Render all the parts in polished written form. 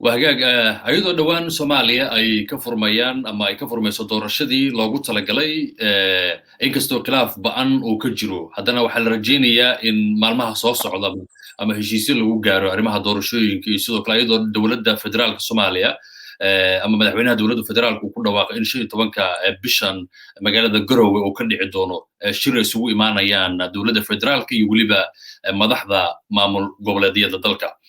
وهجاج أيضا دوان سوماليا أي كفر ميان أما أي كفر ميسو دورشدي لوجو تلقلي إنكستو كلاف بأن وكجرو هذانا وحل رجينيا إن مالمها صوص عظم أما هشيسي لوجو جارو أرمها دورشو ينكيسو كلا أيضا دولة فدرال سوماليا أما مدحوينها دولة فدرال وكل واقع إن شيء طبعا كبشان مجال الجرو وكل عدونه شير سوء إيمانا يان دولة فدرال كي يوليبا مدحضة معمول قبلدية ضلكا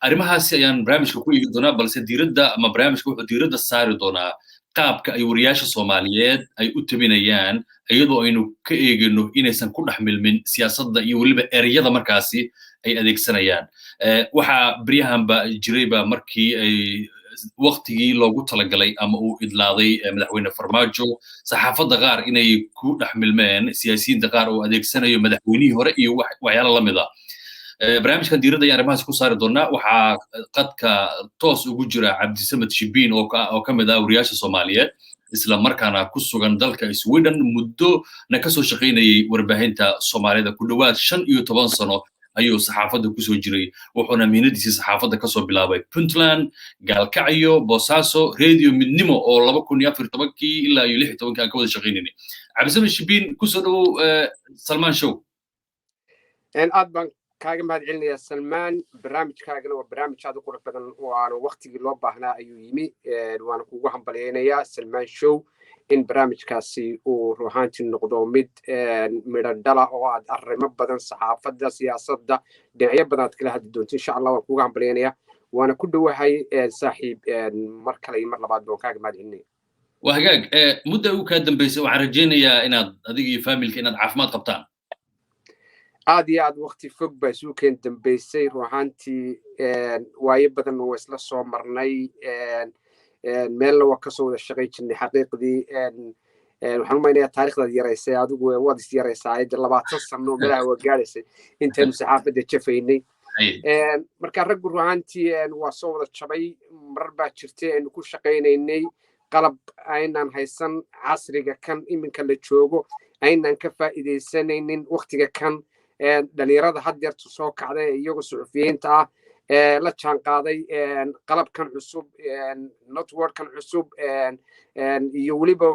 arrimahaasi ayaan barnaamijka ku eegi doonaa balse diiradda ama barnaamijka wuxuu diiradda saari doonaa qaabka ay wariyaasha Soomaaliyeed ay u tabinayaan iyadoo aynu ka eegino inaysan ku dhex milmin siyaasadda iyo waliba ereyada markaasi ay adeegsanayaan waxa bariyahanba jirayba markii ay waqtigii loogu talagalay ama uu idlaaday madaxweyne Farmaajo saxaafadda qaar inay ku dhex milmeen siyaasiyiinta qaar oo adeegsanayo madaxweynihii hore iyo waxyaalo la mid ah barnaamijkan diiradda ayaan arrimahaas ku saari doonaa waxaa qadka toos ugu jira Cabdisamed Shibiin oo ka mid ah wariyaasha Soomaaliyeed isla markaana ku sugan dalka Sweden muddo na ka soo shaqeynayay warbaahinta Soomaalida ku dhawaad 15 sano ayuu saxaafadda ku soo jiray wuxuuna mihnadiisa saxaafadda ka soo bilaabay Puntland Gaalkacyo Boosaaso Radio Midnimo oo 2014 ilaa 16 aan ka wada shaqeynay Cabdisamed Shibiin ku soo dhaw Salman Show aad kaaga mahad celinaya Salman barnaamijkaagana waa barnaamij aad u qurux badan oo aan waqtigii loo baahnaa ayuu yimi waan kugu hambalyeynaya Salman Show in barnaamijkaasi uu ruuxaantii noqdo mid midho dhala oo aad arrimo badan saxaafadda siyaasadda dhinacyo badan aad kala hadli doonto insha Allah waan kugu hambalyeynaya waana ku dhawahay saaxiib mar kale iyo mar labaad baan kaaga mahad celinaya وهجاج مدة وكاد دمبيس وعرجينيا إن أديك فاميلك إن عافمات قبطان aad iyo aad waqti fog baa isu keen dambeysay ruuxaantii waayo badan oo isla soo marnay meelna waa ka soo wada shaqay jirnay xaqiiqdii waxaan u maynayaa taariikhdaad yaraysay adigu waad is yaraysaa 20 sano meelaha waa gaadhaysay intaynu saxaafadda jafaynay marka raggu ruuxaantii waa soo wada jabay marar baa jirtay aynu ku shaqaynaynay qalab aynaan haysan casriga kan iminka la joogo aynaan ka faa'iidaysanaynin waqtiga kan dhalinyarada haddeertu soo kacday iyagoo suxufiyiinta ah la jaan qaaday qalabkan cusub networkan cusub iyo weliba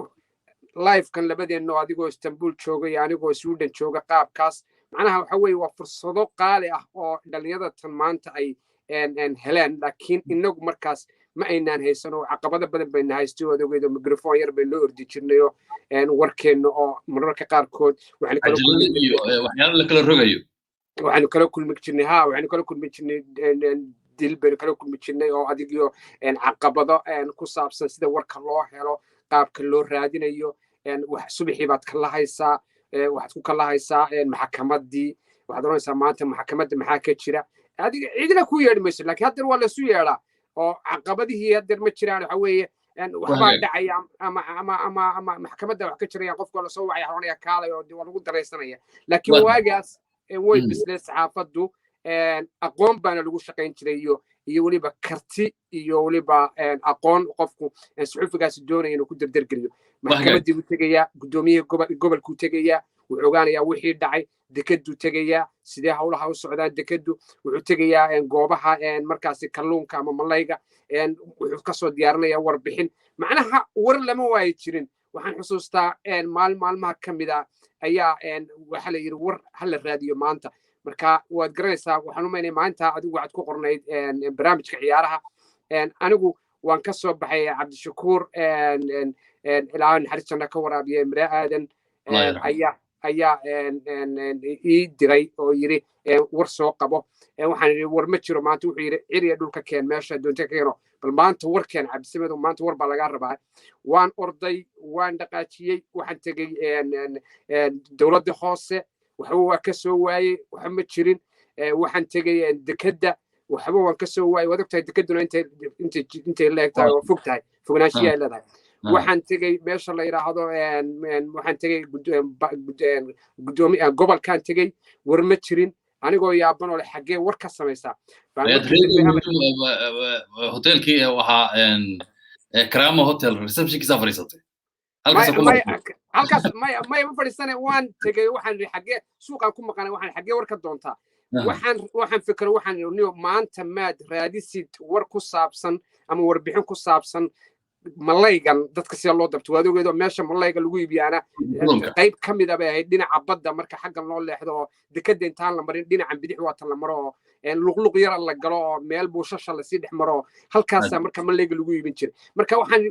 live-kan labadeenno adigoo Istanbul jooga iyo anigoo Sweden jooga qaabkaas macnaha waxa weeye waa fursado qaali ah oo dhalinyarada tan maanta ay heleen laakiin inagu markaas ma aynaan haysan oo caqabado badan bayna haystay oo adeegaydo microphone yar bay loo ordi jirnay oo warkeena oo mararka qaarkood waxaan kala kulmi jirnay dil baynu kala kulmi jirnay oo adigiyo caqabado ku saabsan sida warka loo helo qaabka loo raadinayo wax subaxii baad kala haysaa waxaad ku kala haysaa maxkamaddii waxaad oranaysaa maanta maxkamadda maxaa ka jira adiga cidina ku yeedhi mayso laakiin haddeer waa lasu yeedhaa oo caqabadihii haddeer ma jiraan waxa weeye waxbaa dhacaya ama maxkamadda wax ka jiraya qofka la soo wacay xaroonaya kaalay oo waa lagu daraysanaya laakiin waagaas way bislee saxaafaddu aqoon baana lagu shaqayn jiray iyo weliba karti iyo weliba aqoon qofku suxufigaasi doonaya inuu ku dardargeliyo maxkamaddii u tegaya gudoomiyihii gobolkuu tegaya wuxuu ogaanayaa wixii dhacay dekeddu tegayaa sidee hawlaha u socdaan dekeddu wuxuu tegayaa goobaha markaasi kalluunka ama malayga wuxuu ka soo diyaarinayaa warbixin macnaha war lama waayi jirin waxaan xusuustaa maalmaha ka mid ah ayaa waxa la yiri war hala raadiyo maanta marka waad garanaysaa waxaan u meenay maanta adigu waxaad ku qornayd barnaamijka ciyaaraha anigu waan ka soo baxay Cabdishakuur ilaa naxariisana ka waraabiye Imre Aadan ayaa ii diray oo yiri war soo qabo waxaan yiri war ma jiro maanta wuxuu yiri ciriya dhulka keen meesha doonta keeno bal maanta warkeen Cabdisamed maanta war baa laga rabaa waan orday waan dhaqaajiyay waxaan tagay dawladda hoose waxba waa ka soo waayay waxa ma jirin waxaan tagay dekedda waxba waan ka soo waayay wadagtay dekeduna intay leegtahay oo fog tahay fognaanshiya leedahay waxaan tagay meesha la yiraahdo waxaan tagay gudoomiyaha gobolkan tagay war ma jirin anigoo yaaban oo xagee war ka samaysaa hotelkii waxa Krama Hotel receptionkiisa fariisatay halkaas ma fadhiisanay waan tagay waxaan xagee suuqan ku maqanay waxaan xagee war ka doontaa waxaan fikra waxaan niyo maanta maad raadisid war ku saabsan ama warbixin ku saabsan malaygan dadka sida loo dabto waad ogeedo meesha malayga lagu iibiyaana qayb ka mid ah bay ahayd dhinaca badda marka xaggan loo leexdo oo dekada intaan la marin dhinacan bidix waatan la maro oo luqluq yar la galo oo meel buushasha lasii dhex maro halkaasa marka malayga lagu iibin jiray marka waxaan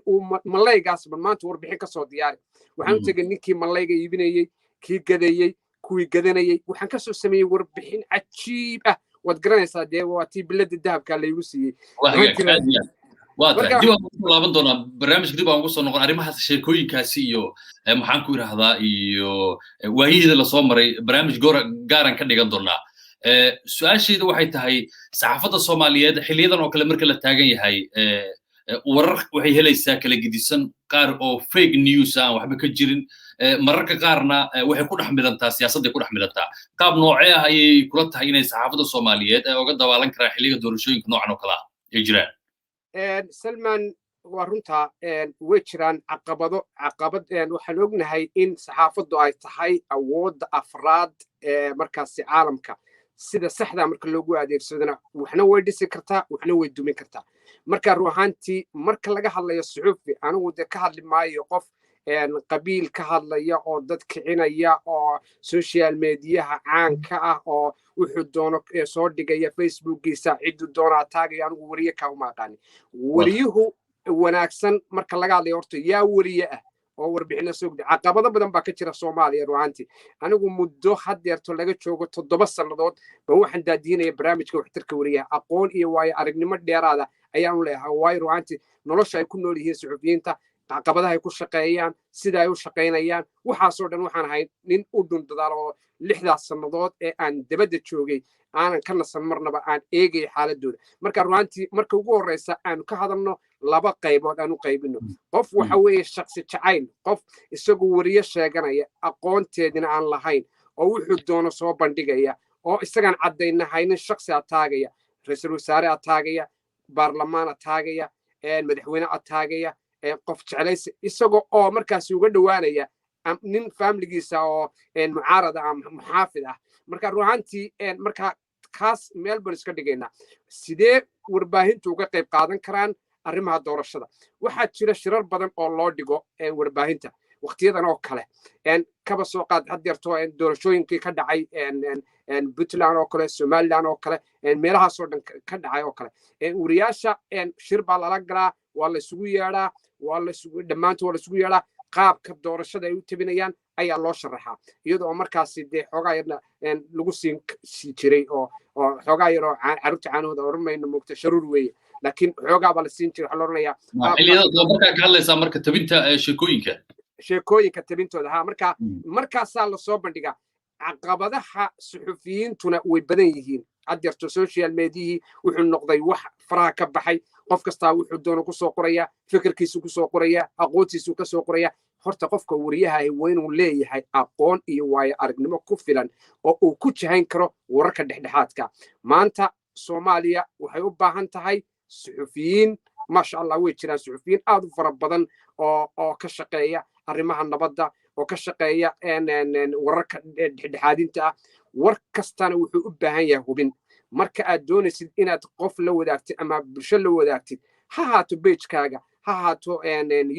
malaygaas maanta warbixin ka soo diyaari waxaan u tegay ninkii malayga iibinayey kii gadayey kuwii gadanayey waxaan ka soo sameeyey warbixin cajiib ah waad garanaysaa dee waa tii bilada dahabka laygu siiyey dib aan ugu laaban doonaa barnaamijka dib aan ugu soo noqon arrimahaas sheekooyinkaasi iyo maxaan ku idhaahdaa iyo waayihiida lasoo maray barnaamij gaaran ka dhigan doonaa su-aashayda waxay tahay saxaafadda soomaaliyeed xiliyadan oo kale marka la taagan yahay warar waxay helaysaa kala gedisan qaar oo fake news aan waxba ka jirin mararka qaarna waxay ku dhex midantaa siyaasadday ku dhex midantaa qaab noocee ah ayay kula tahay inay saxaafadda soomaaliyeed ay oga dabaalan karaan xilliga doorashooyinka noocan oo kale ah ay jiraan salman waa runtaa way jiraan caqabad waxaan ognahay in saxaafaddu ay tahay awoodda afraad markaasi caalamka sida saxda marka loogu adeegsadana waxna way dhisi kartaa waxna way dumin kartaa marka ruuxaantii marka laga hadlayo suxufi anigu dee ka hadli maayo qof qabiil ka hadlaya oo dad kicinaya oo social mediaha caanka ah oo wuxuu doono soo dhigaya facebookiisa cidduu doonaa taagaya anigu weriye kaa uma aqaani weriyuhu wanaagsan marka laga hadlayo horta yaa weriye ah oo warbixino soo gudbi caqabado badan baa ka jira soomaaliya ruuxaantii anigu muddo haddeerto laga joogo 7 sannadood baan waxaan daadiinaya barnaamijka waxtarka weriyaha aqoon iyo waayo aragnimo dheeraada ayaanu leeyahay waayo ruuxaantii nolosha ay ku nool yihiin suxufiyiinta caqabadaha ay ku shaqeeyaan sida ay u shaqaynayaan waxaasoo dhan waxaan ahay nin u dhundadaal oo 6 sannadood ee aan dabadda joogay aanan ka nasan marnaba aan eegay xaaladooda marka ruuxaantii marka ugu horreysa aanu ka hadalno 2 qaybood aan u qaybino qof waxa weeye shakhsi jacayl qof isagoo weriye sheeganaya aqoonteedina aan lahayn oo wuxuu doono soo bandhigaya oo isagaan caddaynahaynin shakhsi ataagaya ra'iisul wasaare ataagaya baarlamaan ataagaya madaxweyne ataagaya qof jeclaysi isagoo oo markaasi uga dhowaanaya nin faamiligiisa oo mucaarada ama muxaafid ah marka ruuxaantii marka kaas meel baan iska dhigaynaa sidee warbaahintu uga qayb qaadan karaan arrimaha doorashada waxaa jira shirar badan oo loo dhigo warbaahinta waqtiyadan oo kale kaba soo qaad haddeerto doorashooyinkii ka dhacay puntland oo kale somaliland oo kale meelahaasoo dhan ka dhacay oo kale wariyaasha shir baa lala galaa waa la isugu yeedhaa dhammaantood waa la isugu yeedhaa qaabka doorashada ay u tabinayaan ayaa loo sharaxaa iyadoo markaasi dee xoogaa yarna lagu sii jiray oo xoogaa yaroo carruurta caanahooda oran mayno moogta sharuur weeye laakiin xoogaa baa la siin jiray waxaa la oranayaa markaa ka hadlaysaa marka tabinta sheekooyinka tabintooda ha markaasaa lasoo bandhigaa caqabadaha suxufiyiintuna way badan yihiin haddeerto social mediahii wuxuu noqday wax faraha ka baxay qof kastaa wuxuu doono ku soo qoraya fikirkiisu ku soo qoraya aqoontiisu ka soo qoraya horta qofka wariyaha waa inuu leeyahay aqoon iyo waayo aragnimo ku filan oo uu ku jahayn karo wararka dhexdhexaadka maanta soomaaliya waxay u baahan tahay suxufiyiin maasha allah way jiraan suxufiyiin aad u fara badan oo ka shaqeeya arrimaha nabadda oo ka shaqeeya wararka dhexdhexaadinta ah war kastana wuxuu u baahan yahay hubin marka aad doonaysid inaad qof la wadaagtid ama bulsho la wadaagtid ha haato pagekaaga ha haato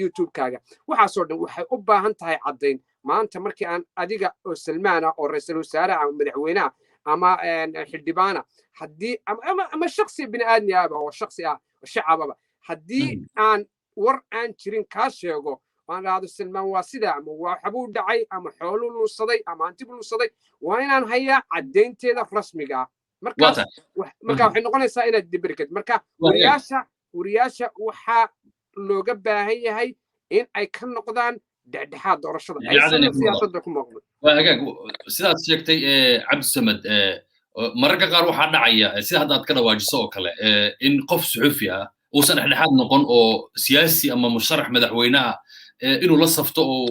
youtubekaaga waxaasoo dhan waxay u baahan tahay caddayn maanta markii aan adiga oo salmaan ah oo ra'iisul wasaare ah madaxweynaha ama xildhibaana haddii ama shakhsi bini aadmi ahba oo shakhsi ah shacababa haddii aan war aan jirin kaa sheego waan dhahdo salmaan waa sidaa ama waxbuu dhacay ama xooluu lunsaday ama hantibuu lunsaday waa inaan hayaa caddaynteeda rasmiga ah marka waxay noqonaysaa inaad dibri kartid marka wariyaasha waxaa looga baahan yahay in ay ka noqdaan dhexdhexaad doorashada aysan siyaasadda ku muuqdo waa hagaag sidaad sheegtay cabdisamed mararka qaar waxaa dhacaya sida hadda aad ka dhawaajiso oo kale in qof suxufi ah uusan dhexdhexaad noqon oo siyaasi ama musharax madaxweyne ah inuu la safto oo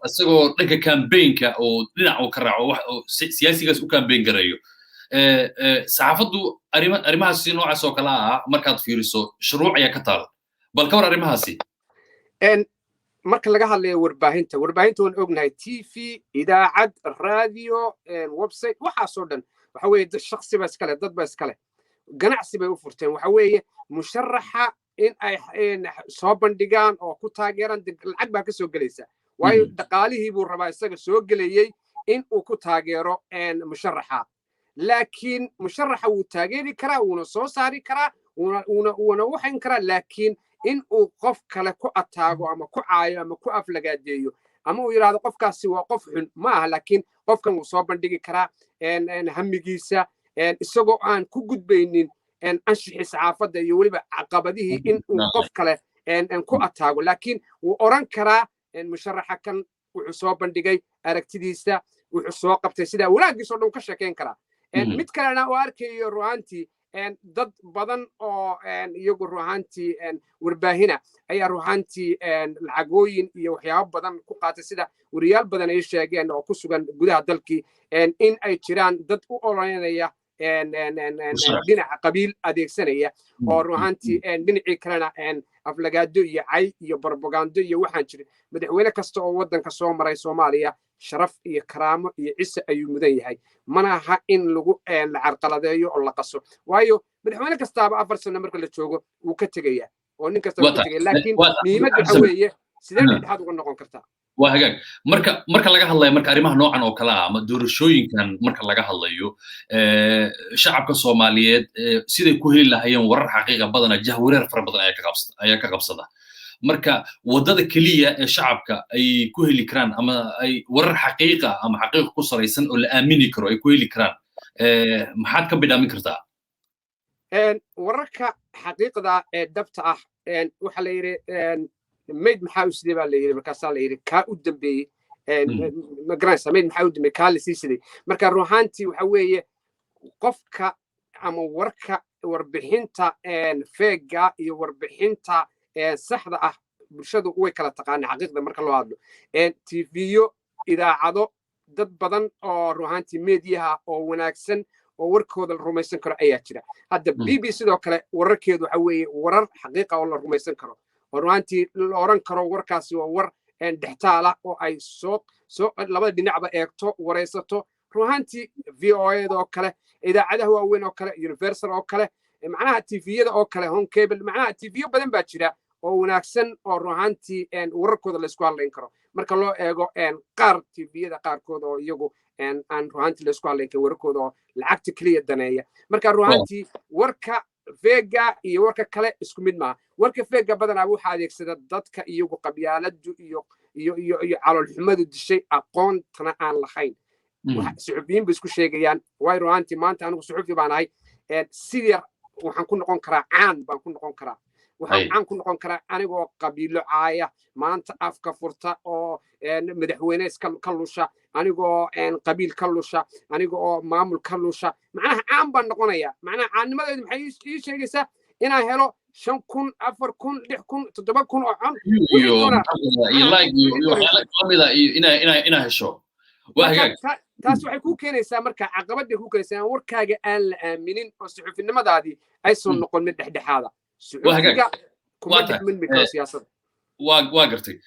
isagoo dhanka campaignka oo dhinac uu ka raaco siyaasigaas u campaign garayo saxaafaddu arrimahaasi noocaas oo kale ah markaad fiiriso shuruuc ayaa ka taal bal ka war arrimahaasi marka laga hadlayo warbaahinta waan ognahay tv idaacad raadiyo website waxaasoo dhan waxa weeye shakhsi ba iskale dad ba iskale ganacsi bay u furteen waxa weeye musharaxa in ay soo bandhigaan oo ku taageeraan lacag baa ka soo gelaysa waayo dhaqaalihii buu rabaa isaga soo gelayay in uu ku taageero musharaxa laakiin musharaxa wuu taageeri karaa wuuna soo saari karaa wuuna waxayn karaa laakiin in uu qof kale ku ataago ama ku caayo ama ku aflagaadeeyo ama uu yidhaahdo qofkaasi waa qof xun ma aha laakiin qofkan wuu soo bandhigi karaa hamigiisa isagoo aan ku gudbaynin anshixii saxaafadda iyo weliba caqabadihii in uu qof kale ku ataago laakiin wuu oran karaa musharaxa kan wuxuu soo bandhigay aragtidiisa wuxuu soo qabtay sidaa wanaaggiisoo dhan ka sheekayn karaa mid kalena oo arkayo ruuxaantii dad badan oo iyagu ruuxaantii warbaahina ayaa ruuxaantii lacagooyin iyo waxyaabo badan ku qaatay sida wariyaal badan ay sheegeen oo ku sugan gudaha dalkii in ay jiraan dad u ololeynaya dhinaca qabiil adeegsanaya oo ruuxaantii dhinacii kalena aflagaado iyo cay iyo barbagando iyo waxaan jirin madaxweyne kasta oo waddanka soo maray Soomaaliya sharaf iyo karaamo iyo cise ayuu mudan yahay mana aha in lagu la carqaladeeyo oo la qaso waayo madaxweyne kastaaba 4 sano marka la joogo wuu ka tagayaa oo nin kasta wuu ka tagayaa laakiin muhiimaddu waxa weeye sidee dhexdhexaad uga noqon kartaa waa hagaag marka laga hadlayo marka arrimaha noocan oo kale ah ama doorashooyinkan marka laga hadlayo shacabka Soomaaliyeed siday ku heli lahaayeen warar xaqiiqo badan jahwareer fara badan ayaa ka qabsada marka wadada kaliya ee shacabka ay ku heli karaan ama ay warar xaqiiqa ama xaqiiq ku salaysan oo la aamini karo ay ku heli karaan maxaad ka bidhaamin kartaa wararka xaqiiqda ee dhabta ah waxa la yiri mayd maxaa u sidee baa la yiri markaasaa la yiri kaa u dambeeyey magaranaysa mayd maxaa u dambeeyey kaa la sii siday marka ruuxaantii waxa weeye qofka ama warka warbixinta feega iyo warbixinta saxda ah bulshadu way kala taqaanaa xaqiiqda marka loo hadlo tvyo idaacado dad badan oo ruuxaantii meediyaha oo wanaagsan oo warkooda la rumaysan karo ayaa jira hadda bb sidoo kale wararkeedu waxa weeye warar xaqiiqa oo la rumaysan karo oo ruuxaantii la oran karo warkaasi waa war dhextaala oo ay soo labada dhinacba eegto waraysato ruuxaantii VOA oo kale idaacadaha waaweyn oo kale universal oo kale macnaha tviyada oo kale home cable macnaha tvyo badan baa jira oo wanaagsan oo ruuxaantii wararkooda la isku hadlayn karo marka loo eego qaar tviyada qaarkood oo iyagu aan ruuxaantii la isku hadlayn karin wararkooda oo lacagta keliya daneeya marka ruuxaantii warka feega iyo warka kale isku mid maaha warka feega badanaa waxaa adeegsada dadka iyagu qabyaaladu iyo calool xumadu dishay aqoontana aan lahayn suxufiyiin bay isku sheegayaan way ruuxaantii maanta anigu suxufi baan ahay sidii waxaan ku noqon karaa caan baan ku noqon karaa waxaan caan ku noqon karaa anigoo qabiilo caaya maanta afka furta oo madaxweyne ka lusha anigoo qabiil ka lusha anigoo maamul ka lusha macnaha caan baan noqonayaa macnaha caannimadeedu maxay ii sheegaysaa inaan helo 5,000 4,000 6,000 7,000 oo caan iyo like iyo waxyaalo kamida inaa hesho waa hagaag taas waxay ku keenaysaa marka caqabadda ku keenaysaa warkaaga aan la aaminin oo suxufinimadaadii aysan noqon mid dhexdhexaada suxufiga kuma dhexmin mikro siyaasadda waa gartay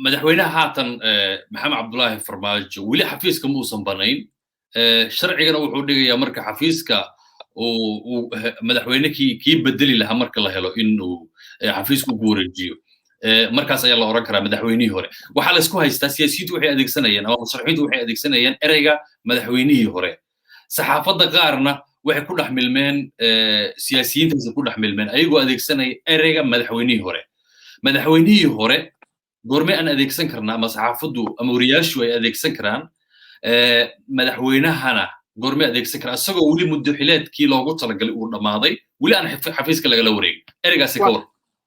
madaxweynaha haatan maxamed cabdullaahi farmaajo weli xafiiska muusan banayn sharcigana wuxuu dhigayaa marka xafiiska uu madaxweyne kii bedeli lahaa marka la helo inuu xafiiska ugu wareejiyo markaas ayaa la oran karaa madaxweynihii hore waxaa la isku haystaa siyaasiyiintu waxay adeegsanayaan ama musharaxiintu waxay adeegsanayaan ereyga madaxweynihii hore saxaafadda qaarna waxay ku dhex milmeen siyaasiyiintaasi ku dhex milmeen ayagoo adeegsanaya ereyga madaxweynihii hore goorme aan adeegsan karna ama saxaafaddu ama wariyaashu ay adeegsan karaan madaxweynahana goorme adeegsan karaan isagoo weli muddaxileedkii loogu talagalay uu dhammaaday weli aan xafiiska lagala wareegin ereygaasi ka war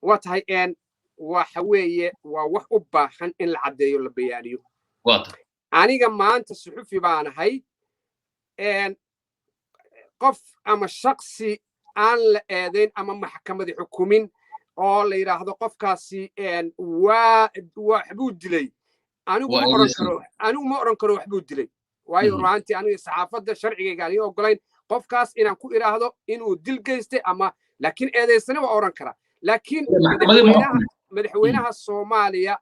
waa tahay waxa weeye waa wax u baahan in la caddeeyo la bayaaniyo aniga maanta suxufi baan ahay qof ama shaksi aan la eedayn ama maxkamadi xukumin oo la yiraahdo qofkaasi waxbuu dilay anigu ma oran karo waxbuu dilay waayo ruuxaantii aniga saxaafadda sharcigayga aan ii ogolayn qofkaas inaan ku iraahdo inuu dil geystay ama laakiin eedaysana waa oran karaa laakiin madaxweynaha Soomaaliya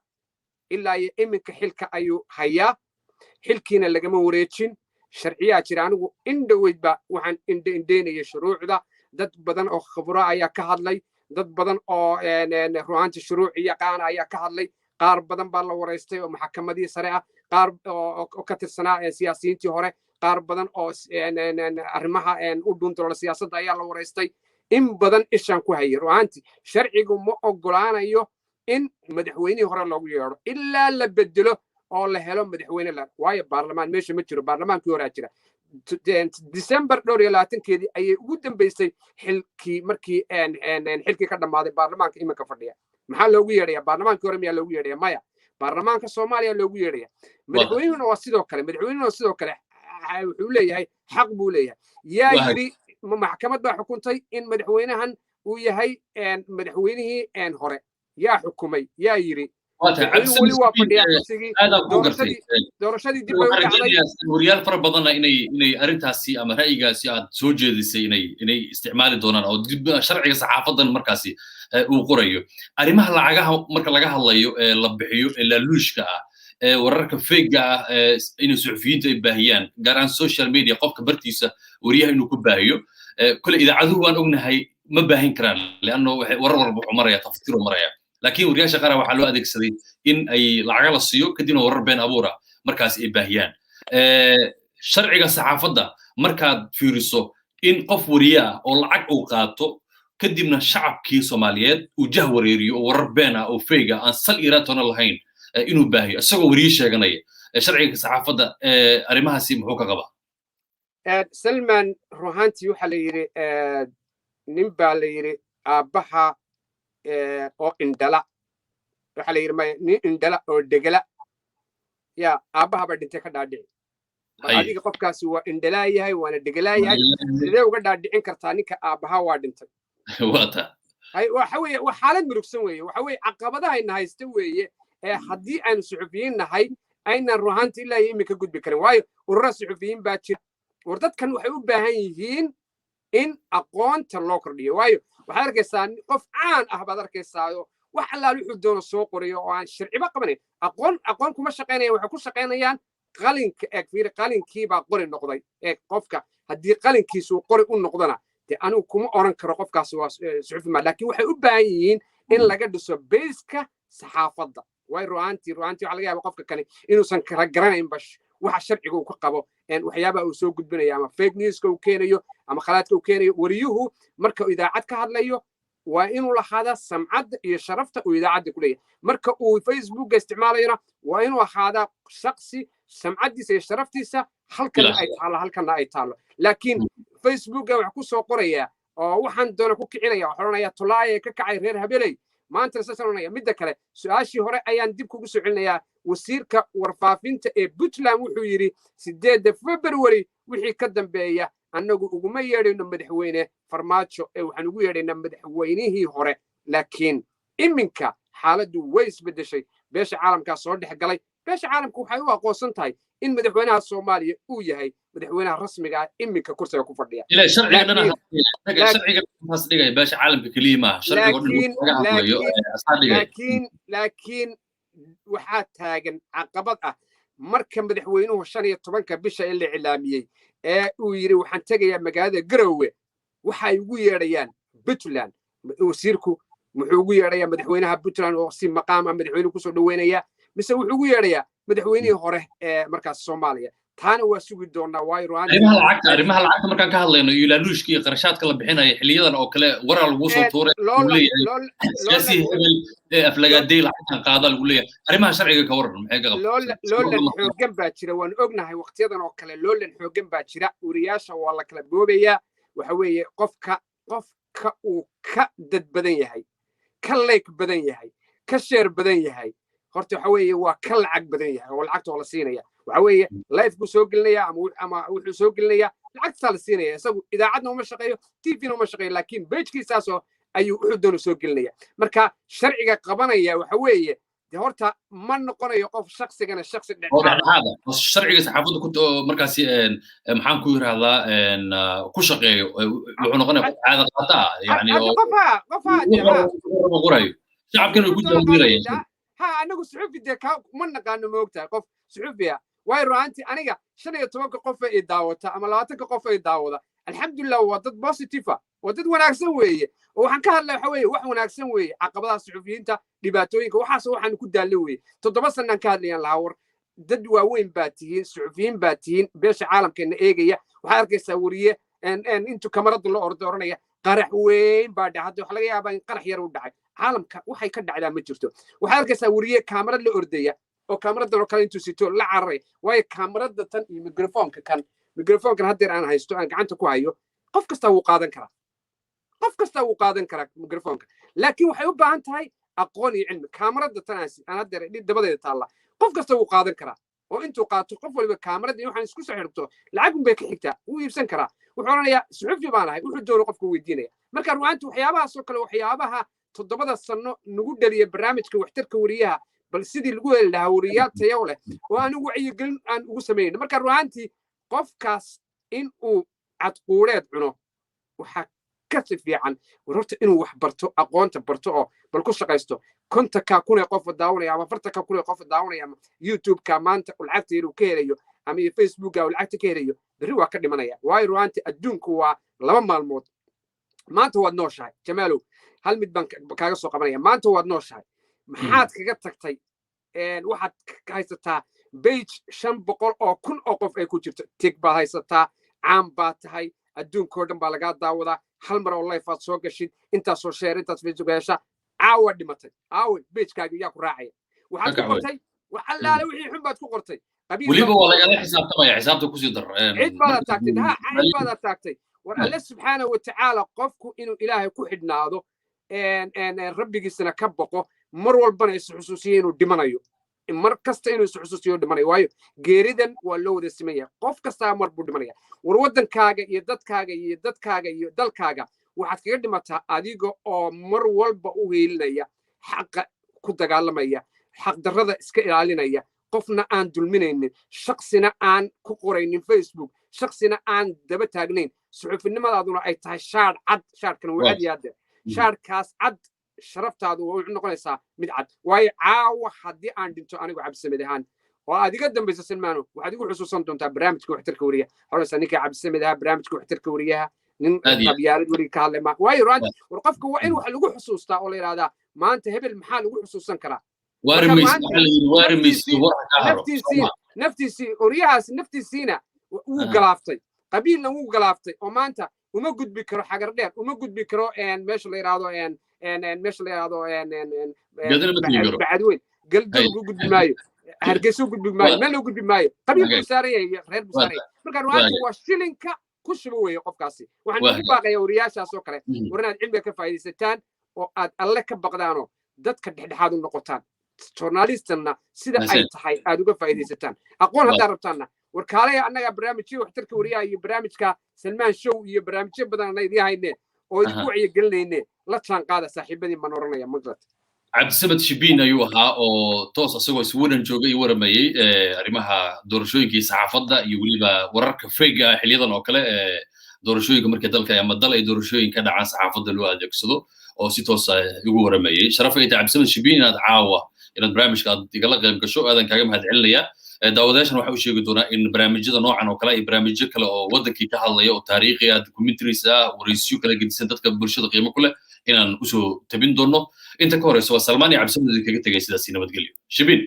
ilaa iyo iminka xilka ayuu hayaa xilkiina lagama wareejin sharciyaa jira anigu indhoweydba waxaan indheynaya shuruucda dad badan oo khibro ayaa ka hadlay dad badan oo ru'aantii shuruuci yaqaan ayaa ka hadlay qaar badan baa la waraystay oo maxkamadii sare ah qaar oo ka tirsanaa siyaasiyiintii hore qaar badan oo arrimaha u dhuuntoola siyaasadda ayaa la waraystay in badan ishaan ku hayay ru'aantii sharcigu ma ogolaanayo in madaxweynihii hore loogu yeedho ilaa la bedelo oo la helo madaxweyne waayo baarlamaan meesha ma jiro baarlamaankii horaa jira December 22 ayay ugu dambeysay xilkii markii xilkii ka dhammaaday baarlamaanka iminka fadhiya maxaa loogu yeedhayaa baarlamaankii hore miyaa loogu yeedhaya maya baarlamaanka soomaaliya loogu yeedhaya madaxweynehuna waa sidoo kale wuxuu leeyahay xaq buu leeyahay yaa yidhi maxkamad baa xukuntay in madaxweynahan uu yahay madaxweynihii hore yaa xukumay yaa yidhi weli waa fadhiyaa kursigii doorashadii dib bay u dhacday wariyaal fara badanna inay arrintaasi ama ra'yigaasi aad soo jeedisay inay isticmaali doonaan oo sharciga saxaafadan markaasi uu qorayo arrimaha lacagaha marka laga hadlayo ee la bixiyo ee laaluushka ah ee wararka feega ah inay suxufiyiinta ay baahiyaan gaar ahaan social media qofka bartiisa wariyaha inuu ku baahiyo kule idaacaduhu waan ognahay ma baahin karaan leanno warar walba wuxuu maraya tafsiiruu maraya laakiin wariyaasha qaar waxaa loo adeegsaday in ay lacaga la siiyo kadibna warar been abuura markaas ay baahiyaan sharciga saxaafadda markaad fiiriso in qof wariye ah oo lacag uu qaato kadibna shacabkii Soomaaliyeed uu jah wareeriyo oo warar been ah oo feega aan sal iraatona lahayn inuu baahiyo isagoo wariye sheeganaya sharciga saxaafadda arrimahaasi muxuu ka qabaa Salman ruhanti waxa la yiri nin baa la yiri aabaha oo indala waxa la yiri nin indala oo degala ya aabaha ba dhintay ka dhaadhici adiga qofkaasi waa indala yahay waana degala yahay sidee uga dhaadhicin kartaa ninka aabaha waa dhintay wata waxa weeye wax xaalad murugsan weeye waxa weeye caqabadaha ay haysta weeye haddii aan suxufiyiin nahay ayna ruhanti ilaa imika gudbi karin waayo urura suxufiyiin baa jira war dadkan waxay u baahan yihiin in aqoonta loo kordhiyo waayo waxaad arkaysaa qof caan ah baad arkaysaa wax allaal wuxuu doono soo qorayo oo aan sharciba qabanayn aqoon kuma shaqaynayaan waxay ku shaqaynayaan qalinka fiiri qalinkii baa qori noqday qofka haddii qalinkiisu qori u noqdana dee anigu kuma oran karo qofkaasi waa suxufi ma laakiin waxay u baahan yihiin in laga dhiso bayska saxaafadda way ru'aantii waxaa laga yaaba qofka kale inuusan kala garanayn bash waxa sharciga uu ka qabo waxyaabaha uu soo gudbinayo ama fake newska uu keenayo ama khalaadka uu keenayo wariyuhu marka uu idaacad ka hadlayo waa inuu lahaadaa samcadda iyo sharafta uu idaacadda ku leeyahay marka uu facebooka isticmaalayona waa inuu ahaadaa shakhsi samcaddiisa iyo sharaftiisa halkana ay taallo laakiin facebooka wax ku soo qoraya oo waxaan doona ku kicinaya waxaan odhanayaa tulaaya ka kacay reer habeley maanta saasaan odhanaya midda kale su-aashii hore ayaan dib kugu soo celinayaa wasiirka warfaafinta ee Puntland wuxuu yiri 8 February wixii ka dambeeya annagu uguma yeedhayno madaxweyne farmaajo waxaan ugu yeedhaynaa madaxweynihii hore laakiin iminka xaaladdu way isbedeshay beesha caalamka soo dhex galay beesha caalamku waxay u aqoonsan tahay in madaxweynaha Soomaaliya uu yahay madaxweynaha rasmiga ah iminka kursiga ku fadhiya ila sharciga taas dhigay beesha caalamka kaliya ma sharciga laakiin waxaa taagan caqabad ah marka madaxweynuhu 15 bisha la cilaamiyay uu yiri waxaan tagayaa magaalada Garowe waxay ugu yeedhayaan Puntland wasiirku wuxuu ugu yeedhayaa madaxweynaha Puntland oo si maqaam ah madaxweynuhu ku soo dhaweynaya mise wuxuu ugu yeedhayaa madaxweynihii hore markaas Soomaaliya taana waa sugi doonaa waayo arrimaha lacagta markaan ka hadlayno iyo laaluushka iyo qarashaadka la bixinayo xiliyadan oo kale warar lagu soo tuuray siyaasi hebel aflagaadey lacagtan qaada lagu leeyahay arrimaha sharciga ka waran maxay ka qabtaa loolan xoogan baa jira waan ognahay waqtiyadan oo kale loolan xoogan baa jira wariyaasha waa la kala boobayaa waxa weeye qofka uu ka dad badan yahay ka like badan yahay ka share badan yahay horta waxa weeye waa ka lacag badan yahay oo lacagta la siinaya waxa weeye live ku soo gelinaya ama wuxuu soo gelinaya lacagta la siinaya isagu idaacadna uma shaqeeyo TV-na uma shaqeeyo laakiin page-kiisaas ayuu wuxuu doono soo gelinaya marka sharciga qabanaya waxa weeye horta ma noqonayo qof shakhsigana shakhsi dhexdhexaad sharciga saxaafadda ku markaasi maxaan ku yiraahdaa ku shaqeeyo wuxuu noqonayaa qof caada qaata yani oo qof shacabkana ku jawaabayay ها أنا قلت صحفي ده ما نقانو موقتها قف صحفي واي روانتي أنا شنو يتوقع قف يداوته أما لا تك قف يداوده الحمد لله وضد بوزيتيفا وضد wanaagsan weeye waxaan ka hadlay waxa weeye wax wanaagsan weeye caqabadaha suxufiyiinta dhibaatooyinka waxaas waxaan ku daalay weeye 7 sanaan ka hadlayan lahaa war dad waaweyn baa tihiin suxufiyiin baa tihiin beesha caalamkeena eegaya waxaa arkaysaa wariye intuu kamarada la ordoranaya qarax weyn baa dhacday waxa laga yaabaa in qarax yar u dhacay caalamka waxay ka dhacdaa ma jirto waxaa arkaysaa wariye kamarad la ordaya oo kamaradan oo kale intuu sito la cararay waayo kamarada tan iyo mikrofoonkan haddeer aan haysto aan gacanta ku hayo qof kasta wuu qaadan karaa mikrofoonka laakiin waxay u baahan tahay aqoon iyo cilmi kamarada tan aan haddeer dabadeeda taalla qof kasta wuu qaadan karaa oo intuu qaato qof waliba kamarada waxaan isku soo xirto lacag bay ka xigtaa wuu iibsan karaa wuxuu oranayaa suxufi baan ahay wuxuu doono qofku weydiinaya marka ruwaantu waxyaabahaas oo kale waxyaabaha 7 sano nagu dhaliya barnaamijka waxtarka wariyaha bal sidii lagu heli lahaa wariyaal tayo leh oo aan wacyigelin aan ugu sameeyno marka ruwaantii qofkaas in uu cadquureed cuno waxa ka fiican wararta inuu wax barto aqoonta barto oo bal ku shaqaysto konta ka kun qof daawanaya ama farta ka kun qof daawanaya ama YouTube ka maanta lacagta inuu ka helayo ama Facebook ka lacagta ka helayo bari waa ka dhimanaya waayo ruwaantii adduunku waa 2 maalmood maanta waad nooshahay jamaalow hal mid baan kaaga soo qabanaya maanta waad nooshahay maxaad kaga tagtay waxaad ka haysataa page 500 oo kun oo qof ay ku jirto tig baad haysataa caan baad tahay adduunkoo dhan baa lagaa daawadaa hal mar oo live aad soo gashid intaas soo share intaas Facebook hesha caawa dhimatay caawa page-kaaga yaa ku raacaya waxaad ku qortay wax allaale wixii xun baad ku qortay weliba waa lagala xisaabtamaya xisaabta kusii dar cid baad taagtay war alle subxaanahu watacaala qofku inuu ilaahay ku xidhnaado rabbigiisana ka boqo mar walbana is xusuusiyo inuu dhimanayo mar kasta inuu is xusuusiyo dhimanayo waayo geeridan waa loo wada simaya qof kasta mar buu dhimanaya war wadankaaga iyo dadkaaga iyo dalkaaga waxaad kaga dhimataa adiga oo mar walba u heelinaya xaqa ku dagaalamaya xaq darrada iska ilaalinaya qofna aan dulminaynin shakhsina aan ku qoraynin Facebook shakhsina aan daba taagnayn suxufinimadaaduna ay tahay shaar cad shaarkan waa cad yaade shaarkaas cad sharaftaadu wuxuu noqonaysaa mid cad waayo caawa haddii aan dhinto anigu cabdisamed ahaan oo aad iga dambaysa Salmaano waxaad igu xusuusan doontaa barnaamijka waxtarka wariyaha horeysa ninka cabdisamed ahaa barnaamijka waxtarka wariyaha nin qabyaalad wari ka hadlay waayo war qofka waa in wax lagu xusuustaa oo la yiraahdaa maanta hebel maxaa lagu xusuusan karaa naftiisii wariyahaas naftiisiina wuu galaaftay qabiilna wuu galaaftay oo maanta uma gudbi karo xagar dheer uma gudbi karo meesha la yiraahdo meesha la yiraahdo bacadweyn galdow ugu gudbi maayo hargeysa ugu gudbi maayo meel ugu gudbi maayo qabiilku saaraya reer busaaraya marka ruwaantu waa shilinka ku shubo weeye qofkaasi waxaan ugu baaqayaa wariyaashaas oo kale war inaad cilmiga ka faa'iidaysataan oo aad alle ka baqdaanoo dadka dhexdhexaad u noqotaan journalistana sida ay tahay aad uga faa'iidaysataan aqoon haddaad rabtaanna warkaalaya annaga barnaamijyo waxtarka wariyaha iyo barnaamijka Salmaan Show iyo barnaamijyo badan aan idin hayneen oo idinku wacyigelinayne la jaan qaada saaxiibadii man oranaya maglad cabdisamed shibiin ayuu ahaa oo toos asagoo Sweden joogay waramayay arrimaha doorashooyinkii saxaafadda iyo weliba wararka fayga xiliyadan oo kale doorashooyinka markay dalka ama dal ay doorashooyin ka dhacaan saxaafadda loo adeegsado oo si toos ah ugu waramayay sharafay cabdisamed shibiin aad caawa inaad barnaamijka aad igala qayb gasho aadan kaaga mahadcelinaya daawadayaashan waxa uu sheegi doonaa in barnaamijyada noocan oo kale iyo barnaamijyo kale oo wadankii ka hadlaya oo taariikhi ah documentaries ah waraysiyo kala gedisan dadka bulshada qiimo ku leh inaan usoo tabin doono inta ka horeysa waa Salmaan iyo Cabdisamed kaga tagay sidaas nabadgelyo shibiin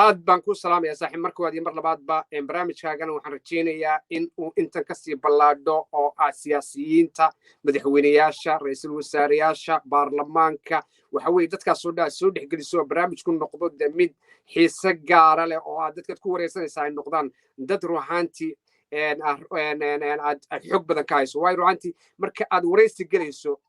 aad baan ku salaamayaa saaxiib markii iyo mar labaadba barnaamijkaagana waxaan rajeynayaa in uu intan ka sii ballaadho oo siyaasiyiinta madaxweynayaasha ra'iisul wasaareyaasha baarlamaanka waxa weeye dadkaas soo dhexgeliso barnaamijku noqdo mid xiise gaara leh oo aad dadka ku wareysanaysaa ay noqdaan dad ruuxaantii aad xog badan ka hayso waayo ruuxaantii marka aad wareysi gelayso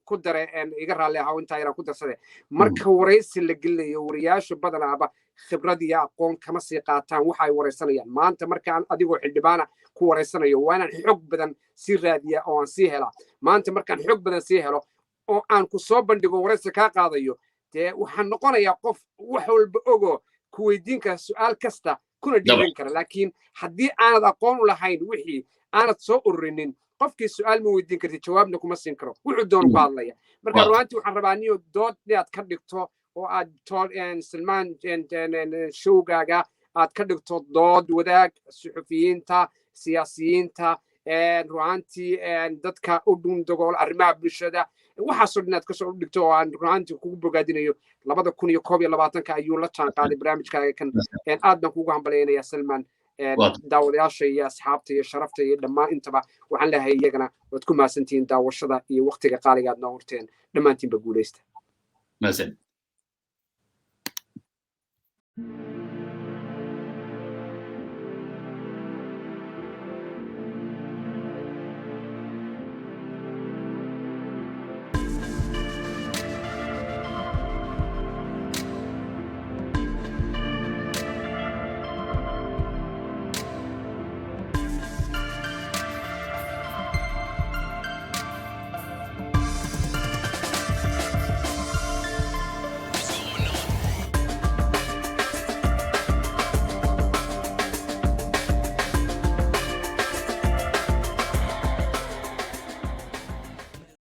ku dare iga raalli ahaa intaa yaraan ku darsade marka wareysi la gelinayo wariyaasha badanaaba khibrad iyo aqoon kama sii qaataan waxa ay wareysanayaan maanta markaan adigoo xildhibaana ku wareysanayo waa inaan xog badan sii raadiya oo aan sii helaa maanta markaan xog badan sii helo oo aan ku soo bandhigo wareysi kaa qaadayo dee waxaan noqonayaa qof wax walba ogo ku weydiin kara su'aal kasta kuna dhiiban kara laakiin haddii aanad aqoon u lahayn wixii aanad soo ururinin qofkii su'aal ma weydiin kartid jawaabna kuma siin karo wuxuu doon ku hadlaya marka ruwaantii waxaan rabaa niyo dood inaad ka dhigto oo aad Salmaan showgaaga aad ka dhigto dood wadaag suxufiyiinta siyaasiyiinta ru'aantii dadka u dhundagool arrimaha bulshada waxaasoo dhan aad kasoo dhigto oo aan ru'aantii kugu bogaadinayo 2021 ayuu la jaan qaaday barnaamijkaaga kan aad baan kugu hambalyaynaya Salman daawadayaasha iyo asxaabta iyo sharafta iyo dhammaan intaba waxaan leeyahay iyagana waad ku mahadsantihiin daawashada iyo waqtiga qaaliga aad noo horteen dhammaantiinba guuleysta Mazin.